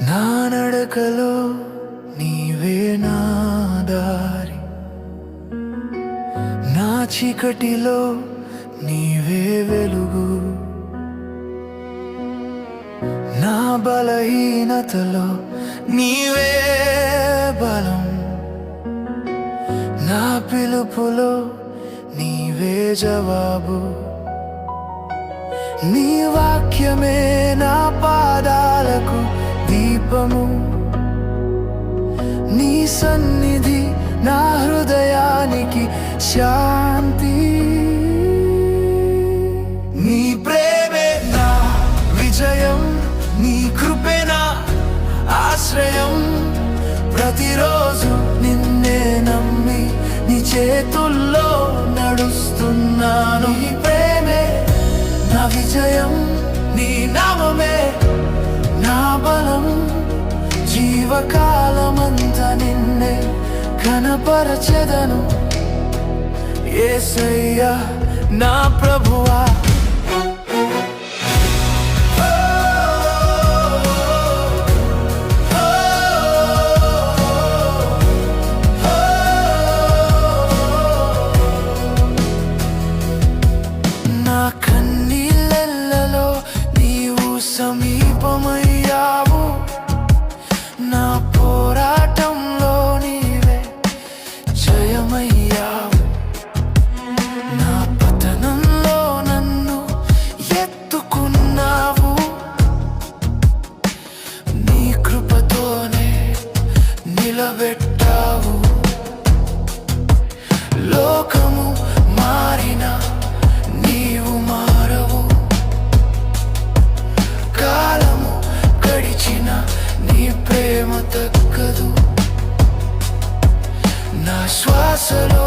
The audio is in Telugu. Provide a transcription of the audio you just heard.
నా నడకలో నీవే నా దారి, నా చీకటిలో నీవే వెలుగు, నా బలహీనతలో నీవే బలం, నా పిలుపులో నీవే జవాబు. నీ వాక్యమే నా పాదాలకు దీపము, నీ సన్నిధి నా హృదయానికి శాంతి. నీ ప్రేమే నా విజయం, నీ కృపే నా ఆశ్రయం. ప్రతిరోజు నిన్నే నమ్మి నీ చేతుల్లో నడుస్తున్నాను. నీ ప్రేమే నా విజయం, నీ నామమే నా బలం. జీవకాలమంతా నిన్నే కనపరచెదను. యేసయ్యా నా ప్రభువా, నా కన్నీళ్ళలో నీవు సమీపమయ్యావు. నా పోరాటంలో నీవే జయమయ్యావు. నా పతనంలో నన్ను ఎత్తుకున్నావు. నీ కృపతోనే నిలబెట్టావు. లోకము మారినా నీవు మారవు. కాలము గడిచిన నీ ప్రేమ తగ్గదు. నా శ్వాసలో